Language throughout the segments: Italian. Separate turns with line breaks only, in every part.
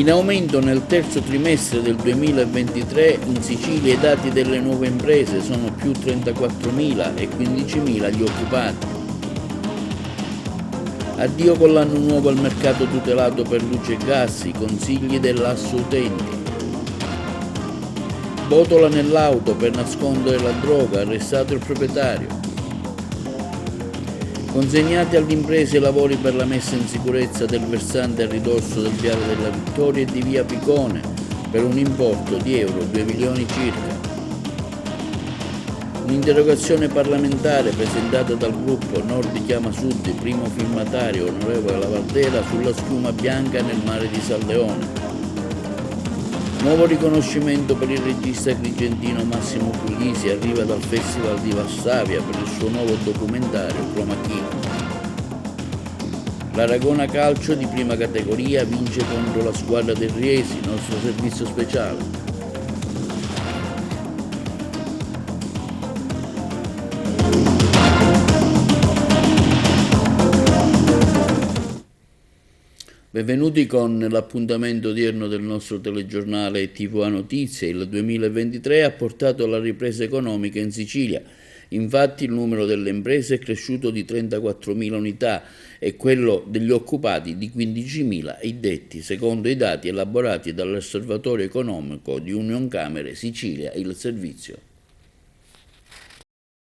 In aumento nel terzo trimestre del 2023 in Sicilia i dati delle nuove imprese sono più 34.000 e 15.000 gli occupati. Addio con l'anno nuovo al mercato tutelato per luce e gas, i consigli dell'Asso Utenti. Botola nell'auto per nascondere la droga, arrestato il proprietario. Consegnati alle imprese i lavori per la messa in sicurezza del versante a ridosso del Viale della Vittoria e di Via Picone per un importo di euro 2 milioni circa. Un'interrogazione parlamentare presentata dal gruppo Nord Chiama Sud, primo firmatario onorevole Lavardera, sulla schiuma bianca nel mare di San Leone. Nuovo riconoscimento per il regista agrigentino Massimo Puglisi, arriva dal Festival di Varsavia per il suo nuovo documentario Chroma Key. L'Aragona Calcio di prima categoria vince contro la squadra del Riesi, nostro servizio speciale. Benvenuti con l'appuntamento odierno del nostro telegiornale TVA Notizie. Il 2023 ha portato alla ripresa economica in Sicilia. Infatti il numero delle imprese è cresciuto di 34.000 unità e quello degli occupati di 15.000 iddetti, secondo i dati elaborati dall'Osservatorio economico di Unioncamere Sicilia, il servizio.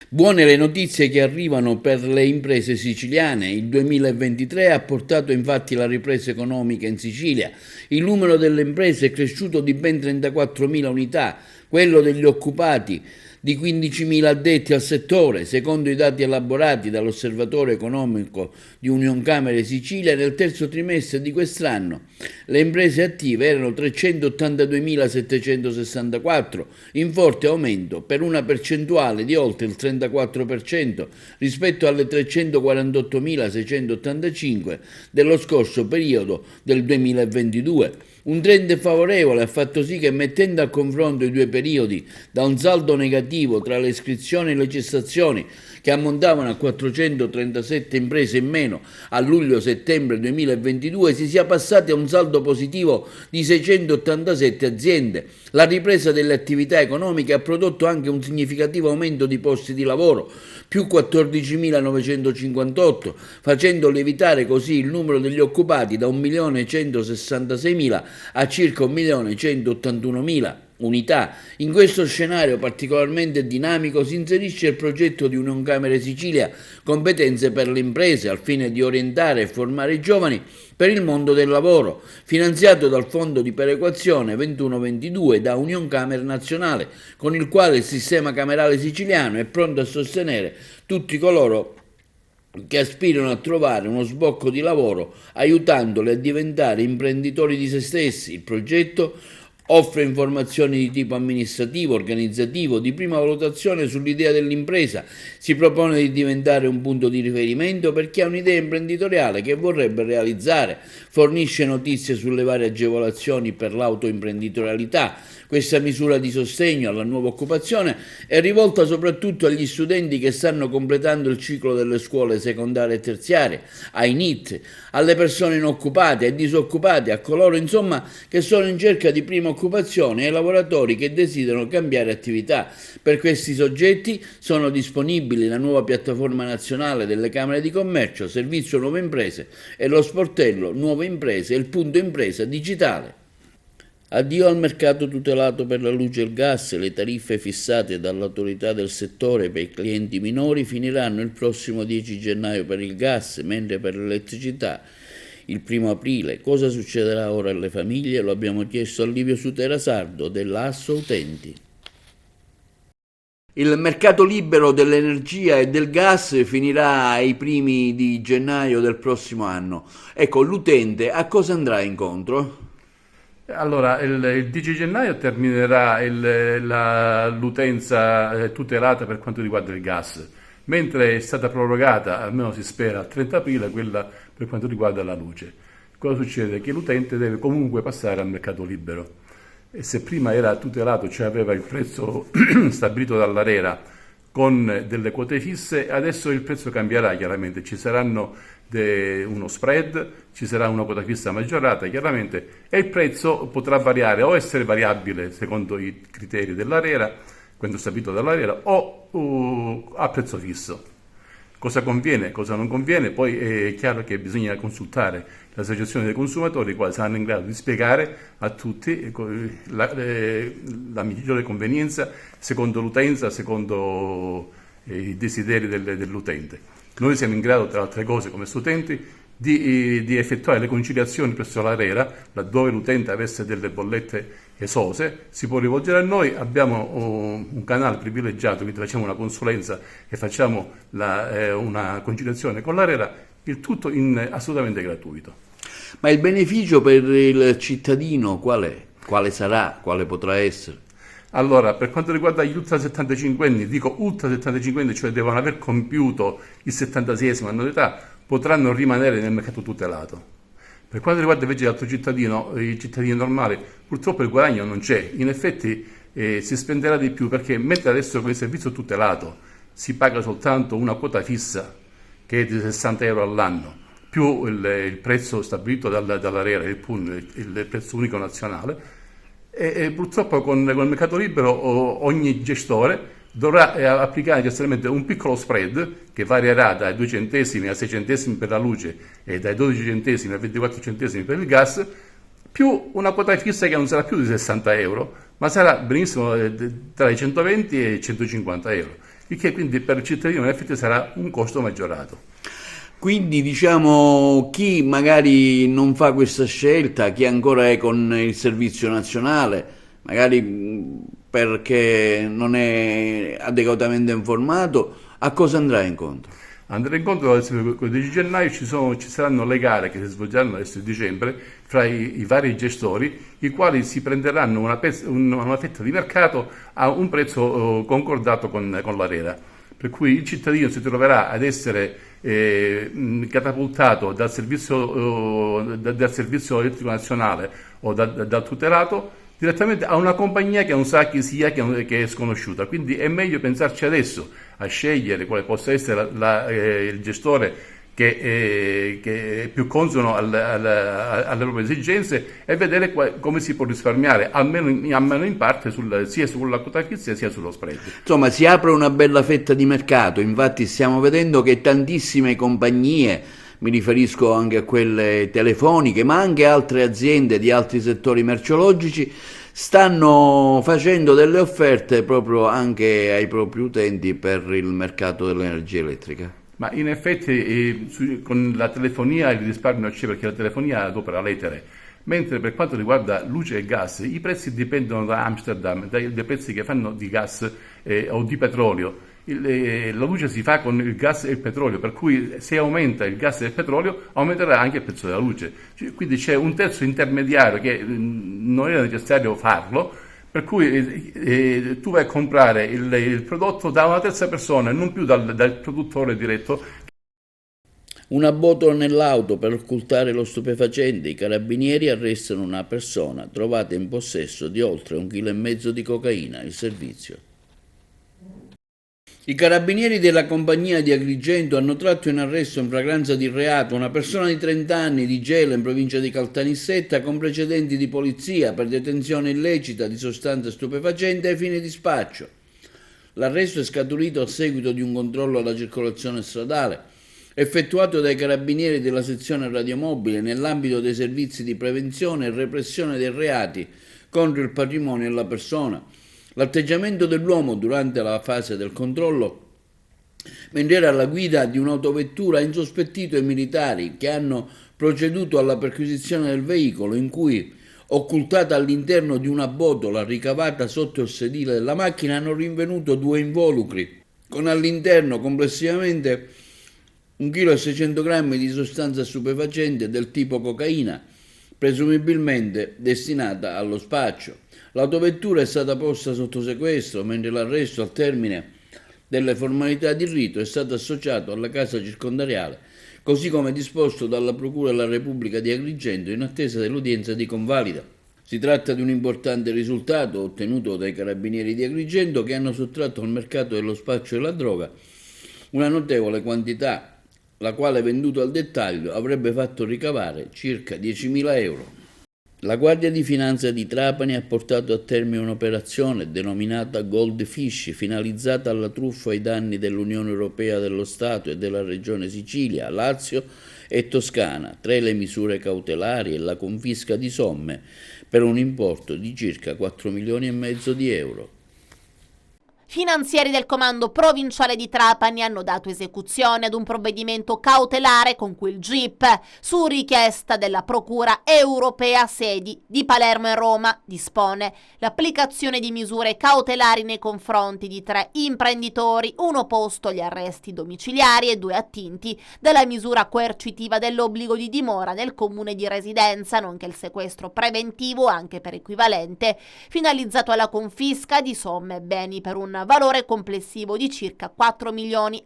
Buone le notizie che arrivano per le imprese siciliane. Il 2023 ha portato infatti la ripresa economica in Sicilia. Il numero delle imprese è cresciuto di ben 34.000 unità, quello degli occupati di 15.000 addetti al settore, secondo i dati elaborati dall'Osservatorio economico di Unioncamere Sicilia. Nel terzo trimestre di quest'anno le imprese attive erano 382.764, in forte aumento per una percentuale di oltre il 34% rispetto alle 348.685 dello scorso periodo del 2022. Un trend favorevole ha fatto sì che, mettendo a confronto i due periodi, da un saldo negativo tra le iscrizioni e le cessazioni che ammontavano a 437 imprese in meno a luglio-settembre 2022, si sia passati a un saldo positivo di 687 aziende. La ripresa delle attività economiche ha prodotto anche un significativo aumento di posti di lavoro, più 14.958, facendo lievitare così il numero degli occupati da 1.166.000 a circa 1.181.000 unità. In questo scenario particolarmente dinamico si inserisce il progetto di Unioncamere Sicilia Competenze per le imprese, al fine di orientare e formare i giovani per il mondo del lavoro, finanziato dal Fondo di Perequazione 21-22 da Unioncamere Nazionale, con il quale il sistema camerale siciliano è pronto a sostenere tutti coloro che aspirano a trovare uno sbocco di lavoro, aiutandoli a diventare imprenditori di se stessi. Il progetto offre informazioni di tipo amministrativo, organizzativo, di prima valutazione sull'idea dell'impresa. Si propone di diventare un punto di riferimento per chi ha un'idea imprenditoriale che vorrebbe realizzare. Fornisce notizie sulle varie agevolazioni per l'autoimprenditorialità. Questa misura di sostegno alla nuova occupazione è rivolta soprattutto agli studenti che stanno completando il ciclo delle scuole secondarie e terziarie, ai NEET, alle persone inoccupate, ai disoccupati, a coloro insomma che sono in cerca di prima occupazione e ai lavoratori che desiderano cambiare attività. Per questi soggetti sono disponibili la nuova piattaforma nazionale delle Camere di Commercio, Servizio Nuove Imprese e lo sportello Nuove Imprese e il punto impresa digitale. Addio al mercato tutelato per la luce e il gas. Le tariffe fissate dall'autorità del settore per i clienti minori finiranno il prossimo 10 gennaio per il gas, mentre per l'elettricità il 1 aprile. Cosa succederà ora alle famiglie? Lo abbiamo chiesto a Livio Sutera Sardo dell'Asso Utenti. Il mercato libero dell'energia e del gas finirà ai primi di gennaio del prossimo anno. Ecco, l'utente a cosa andrà incontro?
Allora, il 10 gennaio terminerà l'utenza tutelata per quanto riguarda il gas, mentre è stata prorogata, almeno si spera, al 30 aprile quella per quanto riguarda la luce. Cosa succede? Che l'utente deve comunque passare al mercato libero e se prima era tutelato, cioè aveva il prezzo stabilito dall'ARERA con delle quote fisse. Adesso il prezzo cambierà, chiaramente ci saranno uno spread, ci sarà una quota fissa maggiorata chiaramente, e il prezzo potrà variare o essere variabile secondo i criteri dell'ARERA, quando stabilito dall'ARERA, o a prezzo fisso. Cosa conviene, cosa non conviene, poi è chiaro che bisogna consultare l'associazione dei consumatori, i quali saranno in grado di spiegare a tutti la migliore convenienza secondo l'utenza, secondo i desideri dell'utente. Noi siamo in grado, tra altre cose, come studenti, di effettuare le conciliazioni presso l'ARERA, laddove l'utente avesse delle bollette esose, si può rivolgere a noi, abbiamo un canale privilegiato, quindi facciamo una consulenza e facciamo una conciliazione con l'ARERA, il tutto assolutamente gratuito.
Ma il beneficio per il cittadino qual è? Quale sarà? Quale potrà essere?
Allora, per quanto riguarda gli ultra 75 anni, dico ultra 75 anni, cioè devono aver compiuto il 76esimo anno d'età, potranno rimanere nel mercato tutelato. Per quanto riguarda invece l'altro cittadino, i cittadini normali, purtroppo il guadagno non c'è. In effetti si spenderà di più, perché mentre adesso con il servizio tutelato si paga soltanto una quota fissa, che è di 60 euro all'anno, più il prezzo stabilito dall'ARERA, il PUN, il prezzo unico nazionale, e purtroppo con il mercato libero ogni gestore dovrà applicare necessariamente un piccolo spread che varierà dai 2 centesimi a 6 centesimi per la luce e dai 12 centesimi a 24 centesimi per il gas, più una quota fissa che non sarà più di 60 euro, ma sarà benissimo tra i 120 e i 150 euro, il che quindi per il cittadino in effetti sarà un costo maggiorato.
Quindi diciamo, chi magari non fa questa scelta, chi ancora è con il servizio nazionale, magari perché non è adeguatamente informato, a cosa andrà incontro?
Andrà incontro il 12 gennaio, ci saranno le gare che si svolgeranno adesso in dicembre fra i vari gestori, i quali si prenderanno una fetta di mercato a un prezzo concordato con l'ARERA. Per cui il cittadino si troverà ad essere catapultato dal servizio elettrico nazionale o dal tutelato direttamente a una compagnia che non sa chi sia, che è sconosciuta. Quindi è meglio pensarci adesso a scegliere quale possa essere il gestore che è più consono alle proprie esigenze, e vedere come si può risparmiare almeno in parte sia sulla quota fissa sia sullo spread.
Insomma, si apre una bella fetta di mercato. Infatti stiamo vedendo che tantissime compagnie, mi riferisco anche a quelle telefoniche, ma anche altre aziende di altri settori merceologici, stanno facendo delle offerte proprio anche ai propri utenti per il mercato dell'energia elettrica.
Ma in effetti con la telefonia il risparmio c'è, perché la telefonia adopera l'etere, mentre per quanto riguarda luce e gas i prezzi dipendono da Amsterdam, dai prezzi che fanno di gas o di petrolio. La luce si fa con il gas e il petrolio, per cui se aumenta il gas e il petrolio aumenterà anche il prezzo della luce. Quindi c'è un terzo intermediario che non era necessario farlo, per cui tu vai a comprare il prodotto da una terza persona e non più dal produttore diretto.
Una botola nell'auto per occultare lo stupefacente. I carabinieri arrestano una persona trovata in possesso di oltre 1,5 kg di cocaina. Il servizio. I carabinieri della compagnia di Agrigento hanno tratto in arresto in flagranza di reato una persona di 30 anni di Gela, in provincia di Caltanissetta, con precedenti di polizia per detenzione illecita di sostanze stupefacenti ai fini di spaccio. L'arresto è scaturito a seguito di un controllo alla circolazione stradale effettuato dai carabinieri della sezione radiomobile nell'ambito dei servizi di prevenzione e repressione dei reati contro il patrimonio e la persona. L'atteggiamento dell'uomo durante la fase del controllo, mentre era alla guida di un'autovettura, ha insospettito i militari che hanno proceduto alla perquisizione del veicolo, in cui, occultata all'interno di una botola ricavata sotto il sedile della macchina, hanno rinvenuto 2 involucri con all'interno complessivamente 1,6 kg di sostanza stupefacente del tipo cocaina, presumibilmente destinata allo spaccio. L'autovettura è stata posta sotto sequestro, mentre l'arresto al termine delle formalità di rito è stato associato alla casa circondariale, così come disposto dalla Procura della Repubblica di Agrigento in attesa dell'udienza di convalida. Si tratta di un importante risultato ottenuto dai carabinieri di Agrigento, che hanno sottratto al mercato dello spaccio della droga una notevole quantità, la quale, venduta al dettaglio, avrebbe fatto ricavare circa 10.000 euro. La Guardia di Finanza di Trapani ha portato a termine un'operazione denominata Goldfish, finalizzata alla truffa ai danni dell'Unione Europea, dello Stato e della Regione Sicilia, Lazio e Toscana, tra le misure cautelari e la confisca di somme per un importo di circa 4,5 milioni di euro.
Finanzieri del Comando Provinciale di Trapani hanno dato esecuzione ad un provvedimento cautelare con cui il GIP, su richiesta della Procura Europea sedi di Palermo e Roma, dispone l'applicazione di misure cautelari nei confronti di 3 imprenditori, uno posto agli arresti domiciliari e 2 attinti dalla misura coercitiva dell'obbligo di dimora nel comune di residenza, nonché il sequestro preventivo anche per equivalente, finalizzato alla confisca di somme e beni per un valore complessivo di circa 4,5 milioni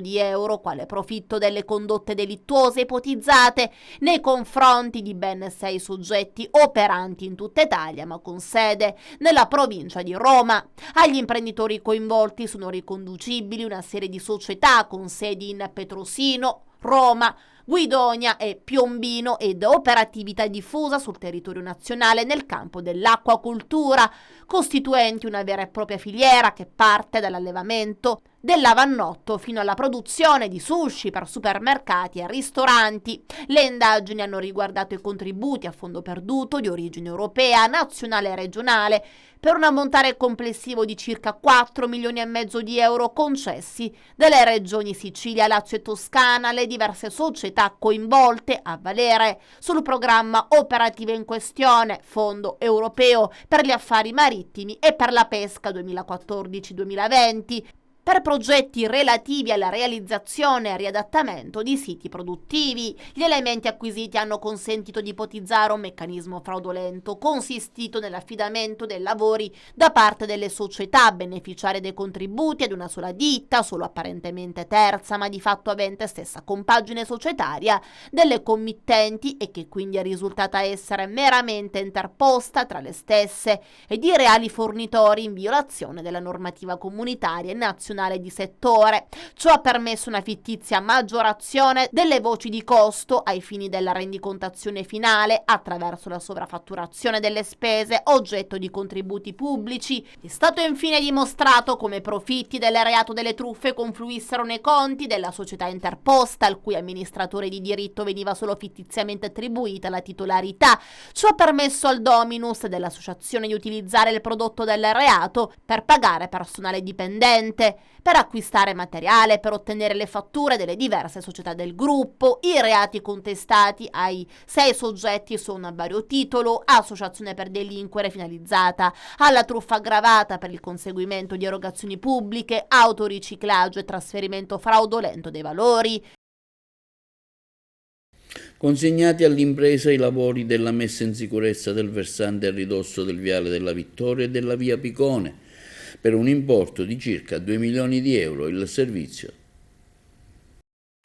di euro, quale profitto delle condotte delittuose ipotizzate nei confronti di ben 6 soggetti operanti in tutta Italia, ma con sede nella provincia di Roma. Agli imprenditori coinvolti sono riconducibili una serie di società con sedi in Petrosino, Roma, Guidonia e Piombino ed operatività diffusa sul territorio nazionale nel campo dell'acquacoltura, costituenti una vera e propria filiera che parte dall'allevamento del lavannotto fino alla produzione di sushi per supermercati e ristoranti. Le indagini hanno riguardato i contributi a fondo perduto di origine europea, nazionale e regionale per un ammontare complessivo di circa 4,5 milioni di euro concessi dalle regioni Sicilia, Lazio e Toscana alle diverse società coinvolte a valere sul programma operativo in questione, Fondo Europeo per gli Affari Marittimi e per la Pesca 2014-2020, per progetti relativi alla realizzazione e riadattamento di siti produttivi. Gli elementi acquisiti hanno consentito di ipotizzare un meccanismo fraudolento consistito nell'affidamento dei lavori da parte delle società beneficiarie dei contributi ad una sola ditta, solo apparentemente terza, ma di fatto avente stessa compagine societaria delle committenti e che quindi è risultata essere meramente interposta tra le stesse ed i reali fornitori in violazione della normativa comunitaria e nazionale di settore. Ciò ha permesso una fittizia maggiorazione delle voci di costo ai fini della rendicontazione finale attraverso la sovrafatturazione delle spese oggetto di contributi pubblici. È stato infine dimostrato come profitti del reato delle truffe confluissero nei conti della società interposta, al cui amministratore di diritto veniva solo fittiziamente attribuita la titolarità. Ciò ha permesso al dominus dell'associazione di utilizzare il prodotto del reato per pagare personale dipendente, per acquistare materiale, per ottenere le fatture delle diverse società del gruppo. I reati contestati ai 6 soggetti sono a vario titolo: associazione per delinquere finalizzata alla truffa aggravata per il conseguimento di erogazioni pubbliche, autoriciclaggio e trasferimento fraudolento dei valori.
Consegnati all'impresa i lavori della messa in sicurezza del versante a ridosso del Viale della Vittoria e della Via Picone, per un importo di circa 2 milioni di euro. Il servizio.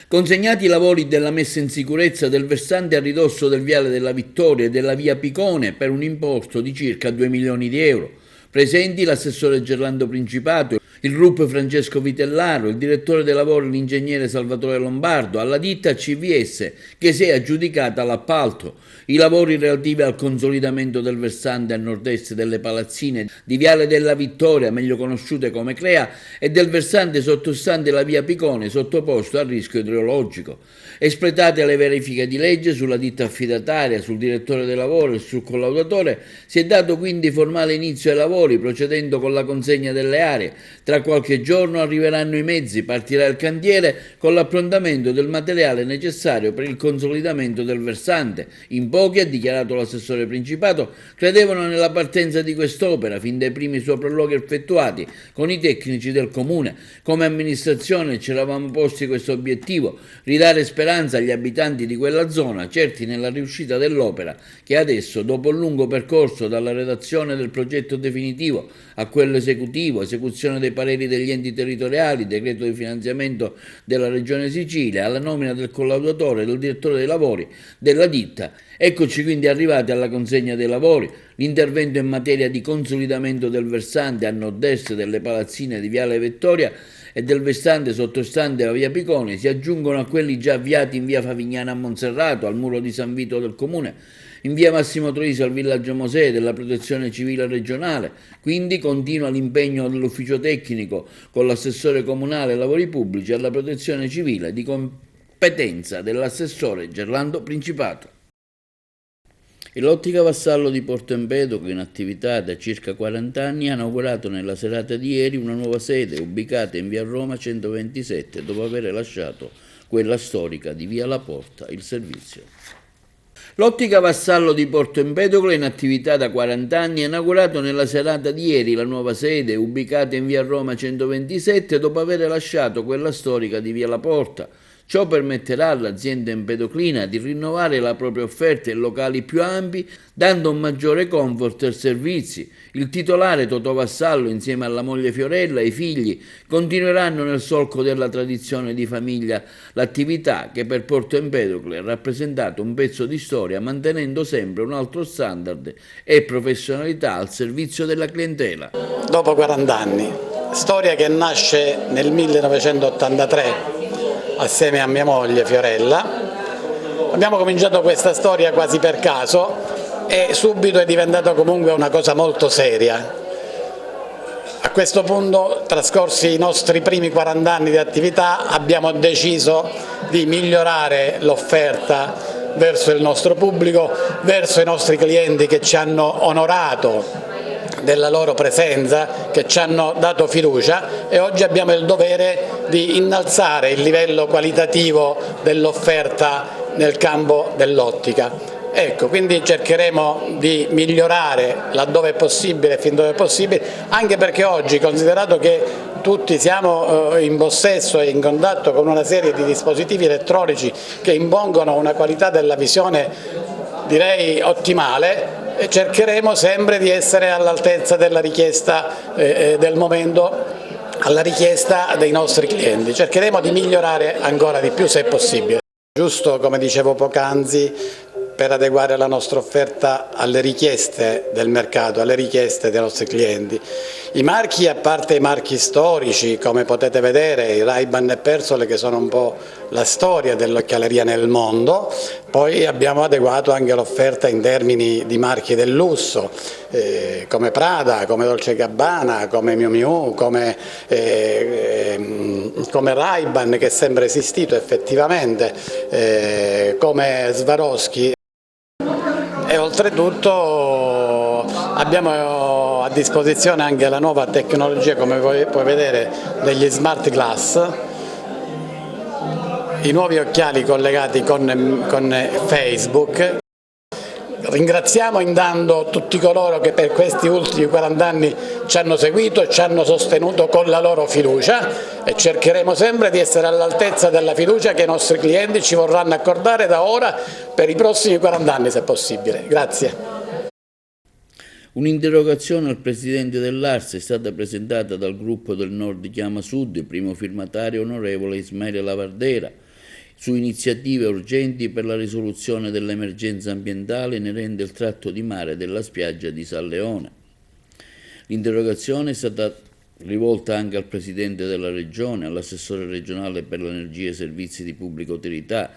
Consegnati i lavori della messa in sicurezza del versante a ridosso del Viale della Vittoria e della Via Picone per un importo di circa 2 milioni di euro. Presenti l'assessore Gerlando Principato, il RUP Francesco Vitellaro, il direttore dei lavori l'ingegnere Salvatore Lombardo, alla ditta CVS che si è aggiudicata l'appalto. I lavori relativi al consolidamento del versante a nord-est delle palazzine di Viale della Vittoria, meglio conosciute come Crea, e del versante sottostante la Via Picone, sottoposto a rischio idrogeologico. Espletate le verifiche di legge sulla ditta affidataria, sul direttore dei lavori e sul collaudatore, si è dato quindi formale inizio ai lavori, procedendo con la consegna delle aree. Tra qualche giorno arriveranno i mezzi, partirà il cantiere con l'approntamento del materiale necessario per il consolidamento del versante. In pochi, ha dichiarato l'assessore Principato, credevano nella partenza di quest'opera fin dai primi sopralluoghi effettuati con i tecnici del comune. Come amministrazione ci eravamo posti questo obiettivo: ridare speranza agli abitanti di quella zona, certi nella riuscita dell'opera, che adesso, dopo un lungo percorso dalla redazione del progetto definitivo a quello esecutivo, esecuzione dei pareri degli enti territoriali, decreto di finanziamento della Regione Sicilia, alla nomina del collaudatore e del direttore dei lavori della ditta. Eccoci quindi arrivati alla consegna dei lavori. L'intervento in materia di consolidamento del versante a nord-est delle palazzine di Viale Vittoria e del versante sottostante a via Piconi si aggiungono a quelli già avviati in via Favignana a Monserrato, al muro di San Vito del Comune, in via Massimo Troisi al villaggio Mosè della Protezione Civile regionale. Quindi continua l'impegno dell'ufficio tecnico con l'assessore comunale ai lavori pubblici e alla Protezione Civile di competenza dell'assessore Gerlando Principato. L'Ottica Vassallo di Porto Empedocle, in attività da circa 40 anni, ha inaugurato nella serata di ieri una nuova sede ubicata in via Roma 127, dopo aver lasciato quella storica di via La Porta il servizio. L'Ottica Vassallo di Porto Empedocle, in attività da 40 anni, ha inaugurato nella serata di ieri la nuova sede ubicata in via Roma 127, dopo aver lasciato quella storica di via La Porta. Ciò permetterà all'azienda empedoclina di rinnovare la propria offerta in locali più ampi, dando un maggiore comfort ai servizi. Il titolare Totò Vassallo, insieme alla moglie Fiorella e i figli, continueranno nel solco della tradizione di famiglia l'attività che per Porto Empedocle ha rappresentato un pezzo di storia, mantenendo sempre un alto standard e professionalità al servizio della clientela.
Dopo 40 anni, storia che nasce nel 1983, assieme a mia moglie Fiorella. Abbiamo cominciato questa storia quasi per caso e subito è diventata comunque una cosa molto seria. A questo punto, trascorsi i nostri primi 40 anni di attività, abbiamo deciso di migliorare l'offerta verso il nostro pubblico, verso i nostri clienti che ci hanno onorato della loro presenza, che ci hanno dato fiducia, e oggi abbiamo il dovere di innalzare il livello qualitativo dell'offerta nel campo dell'ottica. Ecco, quindi cercheremo di migliorare laddove è possibile, fin dove è possibile, anche perché oggi, considerato che tutti siamo in possesso e in contatto con una serie di dispositivi elettronici che impongono una qualità della visione, direi, ottimale, cercheremo sempre di essere all'altezza della richiesta del momento, alla richiesta dei nostri clienti. Cercheremo di migliorare ancora di più se è possibile. Giusto, come dicevo poc'anzi, per adeguare la nostra offerta alle richieste del mercato, alle richieste dei nostri clienti. I marchi, a parte i marchi storici, come potete vedere, i Ray-Ban e Persole, che sono un po' la storia dell'occhialeria nel mondo, poi abbiamo adeguato anche l'offerta in termini di marchi del lusso, come Prada, come Dolce & Gabbana, come Miu Miu, come Ray-Ban, che è sempre esistito effettivamente, come Swarovski. E oltretutto abbiamo a disposizione anche la nuova tecnologia, come puoi vedere, degli smart glass, i nuovi occhiali collegati con Facebook. Ringraziamo intanto tutti coloro che per questi ultimi 40 anni ci hanno seguito, ci hanno sostenuto con la loro fiducia, e cercheremo sempre di essere all'altezza della fiducia che i nostri clienti ci vorranno accordare da ora per i prossimi 40 anni, se possibile. Grazie.
Un'interrogazione al presidente dell'ARS è stata presentata dal gruppo del Nord Chiama Sud, primo firmatario onorevole Ismaele Lavardera, su iniziative urgenti per la risoluzione dell'emergenza ambientale inerente al tratto di mare della spiaggia di San Leone. L'interrogazione è stata rivolta anche al Presidente della Regione, all'assessore regionale per l'energia e servizi di pubblica utilità,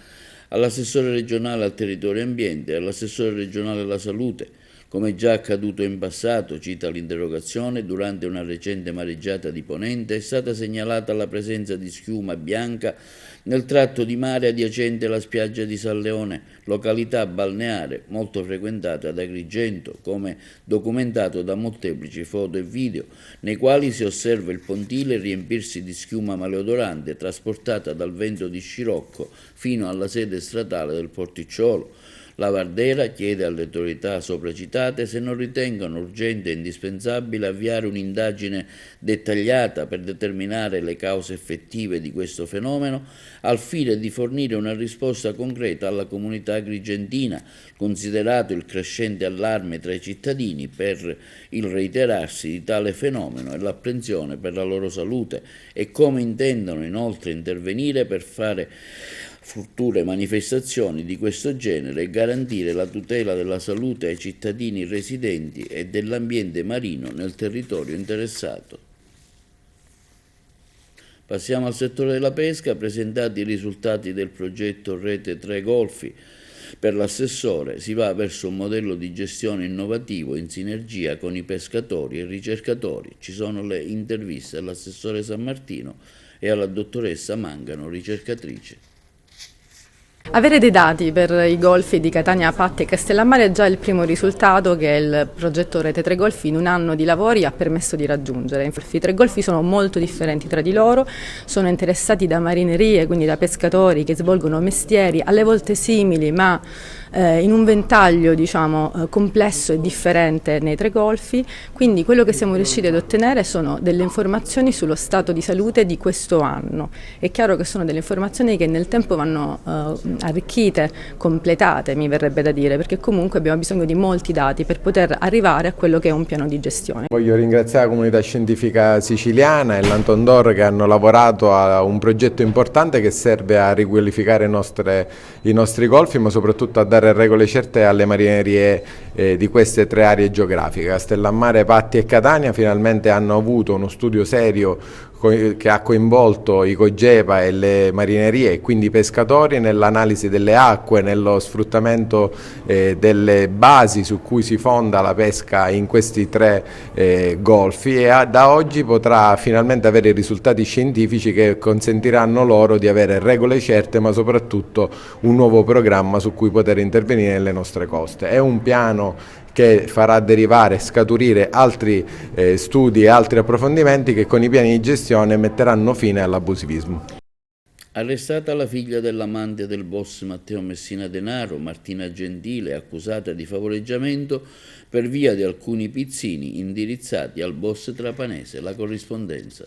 all'assessore regionale al territorio e ambiente e all'assessore regionale alla salute. Come già accaduto in passato, cita l'interrogazione, durante una recente mareggiata di ponente è stata segnalata la presenza di schiuma bianca nel tratto di mare adiacente alla spiaggia di San Leone, località balneare molto frequentata da Agrigento, come documentato da molteplici foto e video, nei quali si osserva il pontile riempirsi di schiuma maleodorante trasportata dal vento di scirocco fino alla sede stradale del porticciolo. La Vardera chiede alle autorità sopracitate se non ritengono urgente e indispensabile avviare un'indagine dettagliata per determinare le cause effettive di questo fenomeno al fine di fornire una risposta concreta alla comunità agrigentina, considerato il crescente allarme tra i cittadini per il reiterarsi di tale fenomeno e l'apprensione per la loro salute, e come intendono inoltre intervenire per fare future manifestazioni di questo genere e garantire la tutela della salute ai cittadini residenti e dell'ambiente marino nel territorio interessato. Passiamo al settore della pesca. Presentati i risultati del progetto Rete 3 Golfi, per l'assessore si va verso un modello di gestione innovativo in sinergia con i pescatori e i ricercatori. Ci sono le interviste all'assessore San Martino e alla dottoressa Mangano, ricercatrice.
Avere dei dati per i golfi di Catania, Patti e Castellammare è già il primo risultato che il progetto Rete 3 Golfi in un anno di lavori ha permesso di raggiungere. Infatti i tre golfi sono molto differenti tra di loro, sono interessati da marinerie, quindi da pescatori che svolgono mestieri alle volte simili ma in un ventaglio complesso e differente nei tre golfi. Quindi quello che siamo riusciti ad ottenere sono delle informazioni sullo stato di salute di questo anno. È chiaro che sono delle informazioni che nel tempo vanno arricchite, completate, mi verrebbe da dire, perché comunque abbiamo bisogno di molti dati per poter arrivare a quello che è un piano di gestione.
Voglio ringraziare la comunità scientifica siciliana e l'Anton d'Or che hanno lavorato a un progetto importante che serve a riqualificare i nostri golfi, ma soprattutto a dare regole certe alle marinerie di queste tre aree geografiche. Castellammare, Patti e Catania finalmente hanno avuto uno studio serio che ha coinvolto i Cogepa e le marinerie e quindi i pescatori nell'analisi delle acque, nello sfruttamento delle basi su cui si fonda la pesca in questi tre golfi, e da oggi potrà finalmente avere risultati scientifici che consentiranno loro di avere regole certe, ma soprattutto un nuovo programma su cui poter intervenire nelle nostre coste. È un piano che farà derivare e scaturire altri studi e altri approfondimenti che con i piani di gestione metteranno fine all'abusivismo.
Arrestata la figlia dell'amante del boss Matteo Messina Denaro, Martina Gentile, accusata di favoreggiamento per via di alcuni pizzini indirizzati al boss trapanese. La corrispondenza.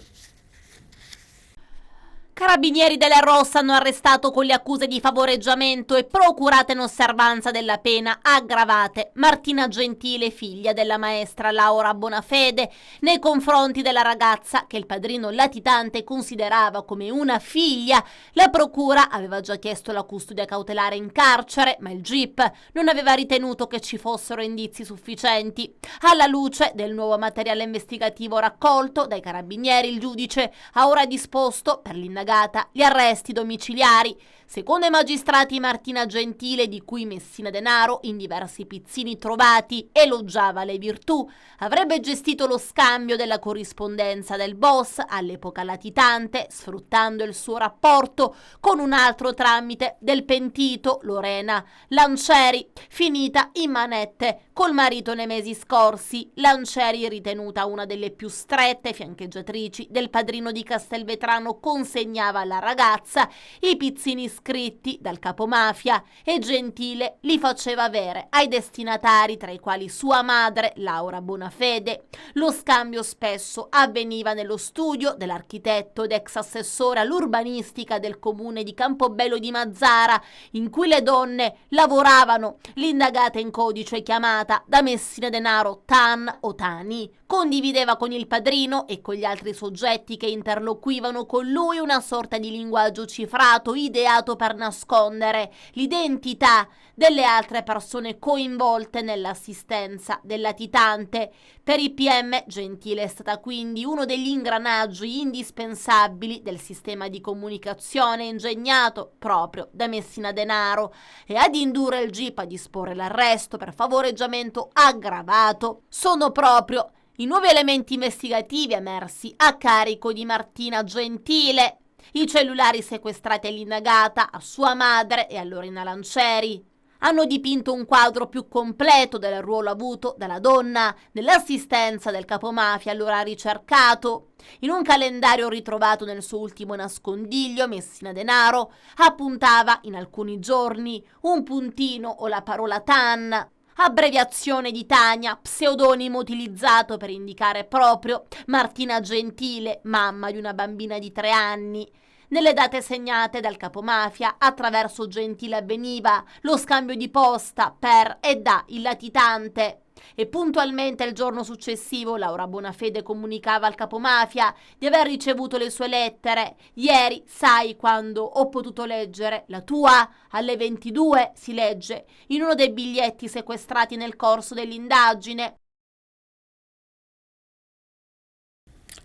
Carabinieri della Rossa hanno arrestato con le accuse di favoreggiamento e procurata in osservanza della pena aggravate Martina Gentile, figlia della maestra Laura Bonafede, nei confronti della ragazza che il padrino latitante considerava come una figlia. La procura aveva già chiesto la custodia cautelare in carcere, ma il GIP non aveva ritenuto che ci fossero indizi sufficienti. Alla luce del nuovo materiale investigativo raccolto dai carabinieri, il giudice ha ora disposto per l'indagata gli arresti domiciliari. Secondo i magistrati, Martina Gentile, di cui Messina Denaro in diversi pizzini trovati elogiava le virtù, avrebbe gestito lo scambio della corrispondenza del boss, all'epoca latitante, sfruttando il suo rapporto con un altro tramite del pentito, Lorena Lancieri, finita in manette col marito nei mesi scorsi. Lancieri, ritenuta una delle più strette fiancheggiatrici del padrino di Castelvetrano, consegnava alla ragazza i pizzini scritti dal capomafia e Gentile li faceva avere ai destinatari, tra i quali sua madre Laura Bonafede. Lo scambio spesso avveniva nello studio dell'architetto ed ex assessore all'urbanistica del comune di Campobello di Mazzara, in cui le donne lavoravano. L'indagata in codice, chiamata da Messina Denaro Tan o Tani, condivideva con il padrino e con gli altri soggetti che interloquivano con lui una sorta di linguaggio cifrato ideato per nascondere l'identità delle altre persone coinvolte nell'assistenza del latitante. Per i PM, Gentile è stata quindi uno degli ingranaggi indispensabili del sistema di comunicazione ingegnato proprio da Messina Denaro, e ad indurre il GIP a disporre l'arresto per favoreggiamento aggravato sono proprio i nuovi elementi investigativi emersi a carico di Martina Gentile. I cellulari sequestrati all'indagata, a sua madre e a Lorena Lancieri. hanno dipinto un quadro più completo del ruolo avuto dalla donna nell'assistenza del capomafia allora ricercato. In un calendario ritrovato nel suo ultimo nascondiglio, Messina Denaro appuntava in alcuni giorni un puntino o la parola TAN, abbreviazione di Tania, pseudonimo utilizzato per indicare proprio Martina Gentile, mamma di una bambina di 3 anni. Nelle date segnate dal capomafia, attraverso Gentile avveniva lo scambio di posta per e da il latitante. E puntualmente il giorno successivo Laura Bonafede comunicava al capomafia di aver ricevuto le sue lettere. Ieri, sai quando ho potuto leggere la tua? Alle 22 si legge in uno dei biglietti sequestrati nel corso dell'indagine.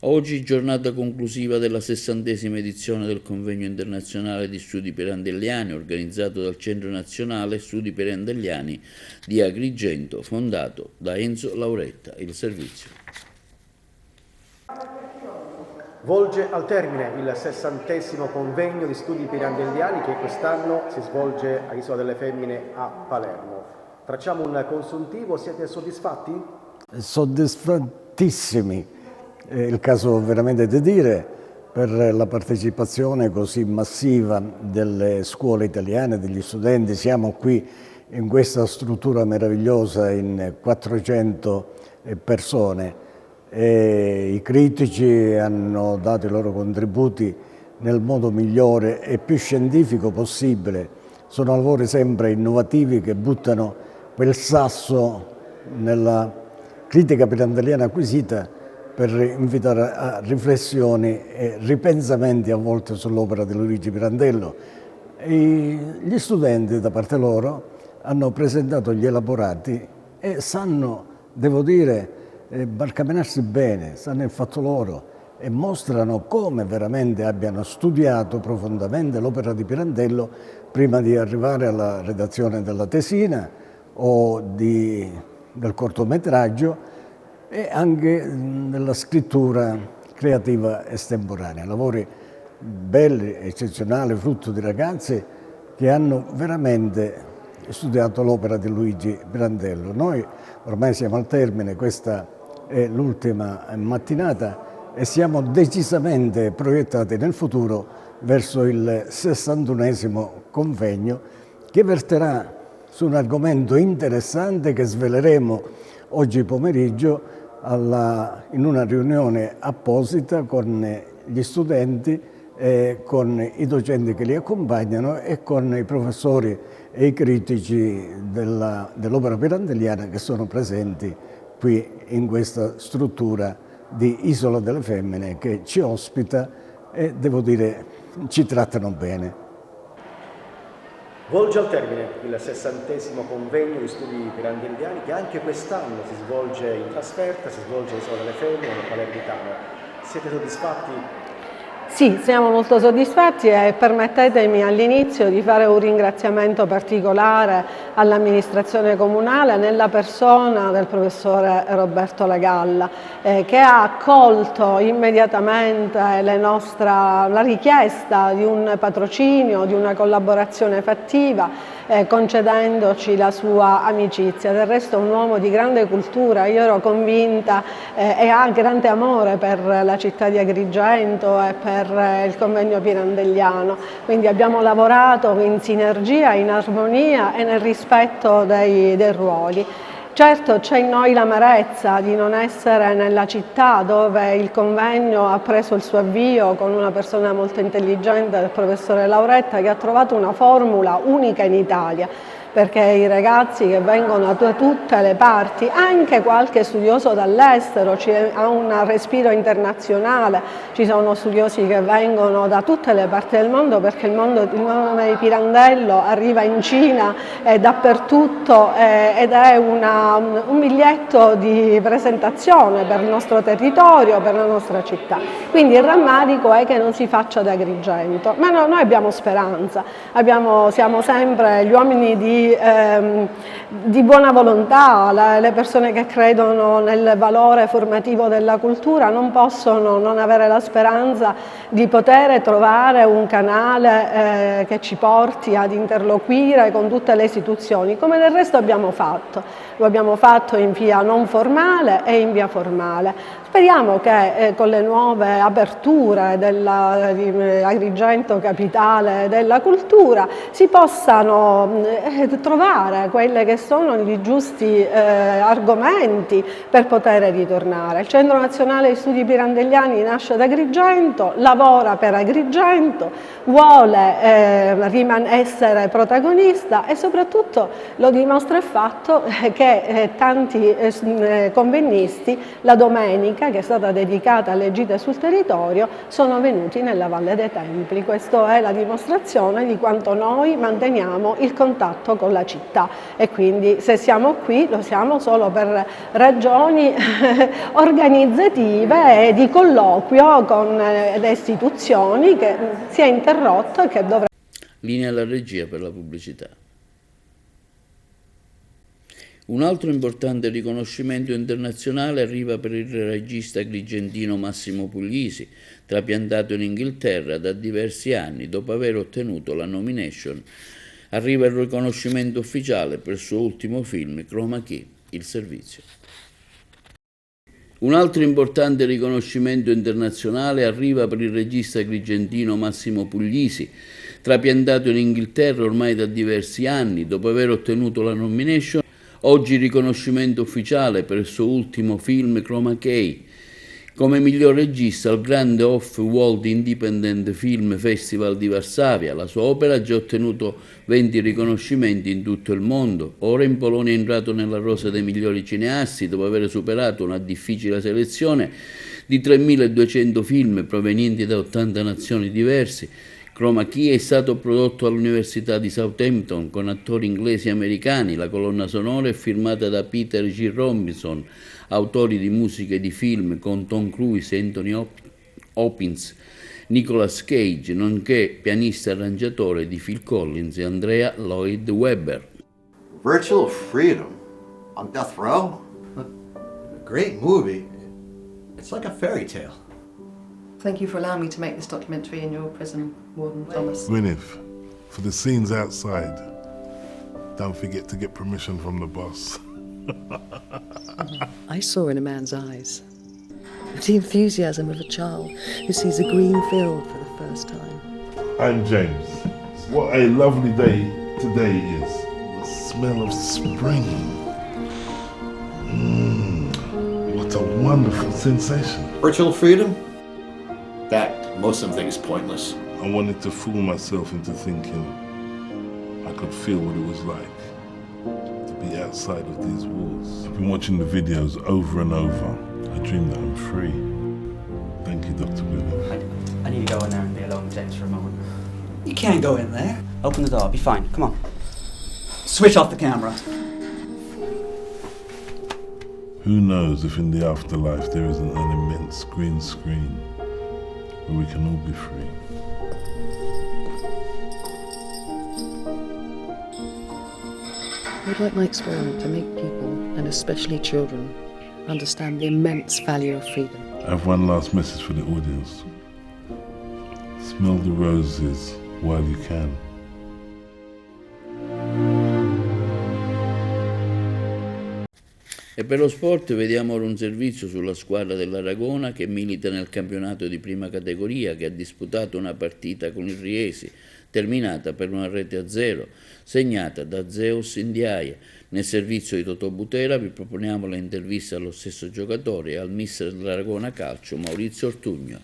Oggi giornata conclusiva della 60ª edizione del Convegno internazionale di studi pirandelliani organizzato dal Centro Nazionale Studi Pirandelliani di Agrigento, fondato da Enzo Lauretta. Il servizio.
Volge al termine il 60° Convegno di studi pirandelliani che quest'anno si svolge a Isola delle Femmine a Palermo. Tracciamo un consuntivo, siete soddisfatti?
Soddisfattissimi. È il caso veramente di dire, per la partecipazione così massiva delle scuole italiane, degli studenti. Siamo qui in questa struttura meravigliosa in 400 persone e i critici hanno dato i loro contributi nel modo migliore e più scientifico possibile. Sono lavori sempre innovativi che buttano quel sasso nella critica pirandelliana acquisita per invitare a riflessioni e ripensamenti a volte sull'opera di Luigi Pirandello. Gli studenti da parte loro hanno presentato gli elaborati e sanno, devo dire, barcamenarsi bene, sanno il fatto loro e mostrano come veramente abbiano studiato profondamente l'opera di Pirandello prima di arrivare alla redazione della tesina o del cortometraggio e anche nella scrittura creativa estemporanea. Lavori belli, eccezionali, frutto di ragazzi che hanno veramente studiato l'opera di Luigi Pirandello. Noi ormai siamo al termine, questa è l'ultima mattinata e siamo decisamente proiettati nel futuro verso il 61° convegno che verterà su un argomento interessante che sveleremo oggi pomeriggio in una riunione apposita con gli studenti, con i docenti che li accompagnano e con i professori e i critici dell'opera pirandelliana che sono presenti qui in questa struttura di Isola delle Femmine che ci ospita e devo dire ci trattano bene.
Volge al termine il 60° Convegno di studi pirandelliani che anche quest'anno si svolge in trasferta, si svolge a Isola delle Femmine, nel Palermitano. Siete soddisfatti?
Sì, siamo molto soddisfatti e permettetemi all'inizio di fare un ringraziamento particolare all'amministrazione comunale nella persona del professore Roberto Legalla che ha accolto immediatamente la richiesta di un patrocinio, di una collaborazione fattiva concedendoci la sua amicizia. Del resto è un uomo di grande cultura, io ero convinta e ha grande amore per la città di Agrigento e per il convegno pirandelliano, quindi abbiamo lavorato in sinergia, in armonia e nel rispetto dei ruoli. Certo c'è in noi l'amarezza di non essere nella città dove il convegno ha preso il suo avvio con una persona molto intelligente, il professore Lauretta, che ha trovato una formula unica in Italia, perché i ragazzi che vengono da tutte le parti, anche qualche studioso dall'estero, ha un respiro internazionale, ci sono studiosi che vengono da tutte le parti del mondo perché il nome di Pirandello arriva in Cina e dappertutto ed è un biglietto di presentazione per il nostro territorio, per la nostra città. Quindi il rammarico è che non si faccia ad Agrigento, ma noi abbiamo speranza, siamo sempre gli uomini di di buona volontà, le persone che credono nel valore formativo della cultura non possono non avere la speranza di poter trovare un canale che ci porti ad interloquire con tutte le istituzioni, come del resto abbiamo fatto. Lo abbiamo fatto in via non formale e in via formale. Speriamo che con le nuove aperture di Agrigento capitale della cultura si possano trovare quelli che sono i giusti argomenti per poter ritornare. Il Centro Nazionale di Studi Pirandelliani nasce ad Agrigento, lavora per Agrigento, vuole essere protagonista e soprattutto lo dimostra il fatto che tanti convennisti la domenica, che è stata dedicata alle gite sul territorio, sono venuti nella Valle dei Templi. Questa è la dimostrazione di quanto noi manteniamo il contatto con la città e quindi se siamo qui lo siamo solo per ragioni organizzative e di colloquio con le istituzioni che si è interrotto e che dovrebbe...
Linea alla regia per la pubblicità. Un altro importante riconoscimento internazionale arriva per il regista agrigentino Massimo Puglisi, trapiantato in Inghilterra da diversi anni dopo aver ottenuto la nomination. Arriva il riconoscimento ufficiale per il suo ultimo film, Chroma Key, Il servizio. Un altro importante riconoscimento internazionale arriva per il regista agrigentino Massimo Puglisi, trapiantato in Inghilterra ormai da diversi anni dopo aver ottenuto la nomination. Oggi riconoscimento ufficiale per il suo ultimo film Chroma Key, come miglior regista al Grande Off-World Independent Film Festival di Varsavia. La sua opera ha già ottenuto 20 riconoscimenti in tutto il mondo. Ora in Polonia è entrato nella rosa dei migliori cineasti dopo aver superato una difficile selezione di 3.200 film provenienti da 80 nazioni diverse. Chroma Key è stato prodotto all'Università di Southampton con attori inglesi e americani. La colonna sonora è firmata da Peter G. Robinson, autori di musiche di film con Tom Cruise, Anthony Hopkins, Nicolas Cage, nonché pianista e arrangiatore di Phil Collins e Andrea Lloyd Webber.
Virtual Freedom on death row? A great movie. It's like a fairy tale.
Thank you for allowing me to make this documentary in your prison, Warden Thomas.
Gwyneth, for the scenes outside, don't forget to get permission from the boss.
I saw in a man's eyes the enthusiasm of a child who sees a green field for the first time.
I'm James. What a lovely day today is. The smell of spring. What a wonderful sensation.
Virtual freedom? That Muslim thing is pointless.
I wanted to fool myself into thinking I could feel what it was like to be outside of these walls. I've been watching the videos over and over. I dream that I'm free. Thank you, Dr. Gwyneth.
I need to go in there and be alone with James for a moment.
You can't go in there.
Open the door, I'll be fine. Come on.
Switch off the camera.
Who knows if in the afterlife there isn't an immense green screen where we can all be free.
I would like my experiment to make people, and especially children, understand the immense value of freedom.
I have one last message for the audience. Smell the roses while you can.
E per lo sport vediamo ora un servizio sulla squadra dell'Aragona che milita nel campionato di prima categoria, che ha disputato una partita con il Riesi, terminata per 1-0, segnata da Zeus Indiaia. Nel servizio di Totò Butera vi proponiamo le interviste allo stesso giocatore e al mister dell'Aragona Calcio, Maurizio Ortugno.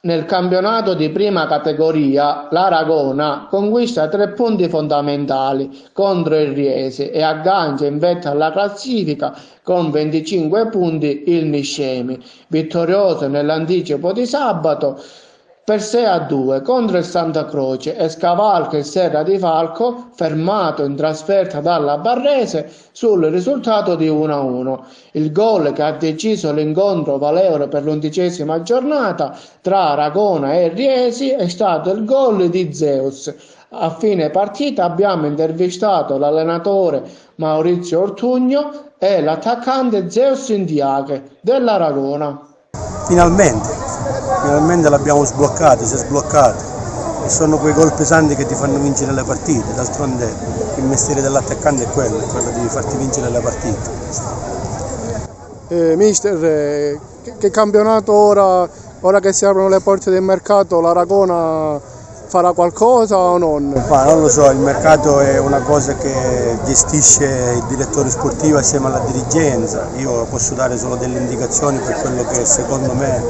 Nel campionato di prima categoria l'Aragona conquista 3 punti fondamentali contro il Riese e aggancia in vetta alla classifica con 25 punti il Niscemi, vittorioso nell'anticipo di sabato per 6-2 contro il Santa Croce e scavalca il Serra di Falco, fermato in trasferta dalla Barrese sul risultato di 1-1. Il gol che ha deciso l'incontro valevole per l'11ª giornata tra Aragona e Riesi è stato il gol di Zeus. A fine partita abbiamo intervistato l'allenatore Maurizio Ortugno e l'attaccante Zeus Indiache dell'Aragona.
Finalmente l'abbiamo sbloccato, si è sbloccato. E sono quei gol pesanti che ti fanno vincere le partite. D'altronde il mestiere dell'attaccante è quello di farti vincere le partite.
Mister, che campionato ora che si aprono le porte del mercato, l'Aragona farà qualcosa o non?
Ma non lo so, il mercato è una cosa che gestisce il direttore sportivo assieme alla dirigenza. Io posso dare solo delle indicazioni per quello che secondo me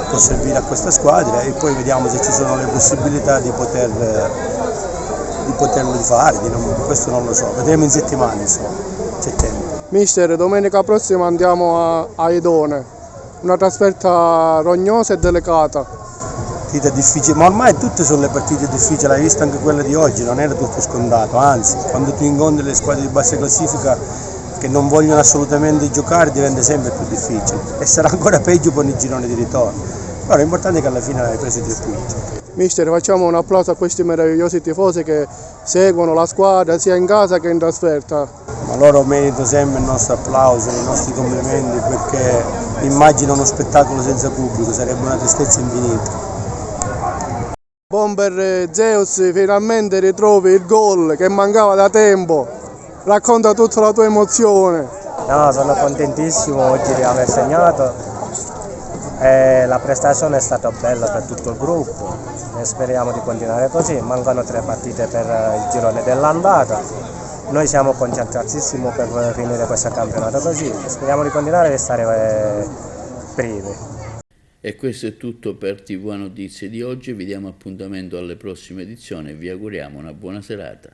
può servire a questa squadra e poi vediamo se ci sono le possibilità di poterlo fare, questo non lo so, vedremo in settimana, insomma, c'è tempo.
Mister, domenica prossima andiamo a Edone, una trasferta rognosa e delicata.
Difficile, ma ormai tutte sono le partite difficili, hai visto anche quella di oggi, non era tutto scontato, anzi quando tu incontri le squadre di bassa classifica che non vogliono assolutamente giocare diventa sempre più difficile e sarà ancora peggio con il girone di ritorno, però l'importante è che alla fine hai preso 3 punti.
Mister, facciamo un applauso a questi meravigliosi tifosi che seguono la squadra sia in casa che in trasferta.
Ma loro meritano sempre il nostro applauso, i nostri complimenti perché immagino uno spettacolo senza pubblico, sarebbe una tristezza infinita.
Bomber Zeus, finalmente ritrovi il gol che mancava da tempo, racconta tutta la tua emozione.
No, sono contentissimo oggi di aver segnato, la prestazione è stata bella per tutto il gruppo e speriamo di continuare così, mancano 3 partite per il girone dell'andata, noi siamo concentratissimi per finire questo campionato così, speriamo di continuare a stare primi.
E questo è tutto per TV Notizie di oggi, vi diamo appuntamento alle prossime edizioni e vi auguriamo una buona serata.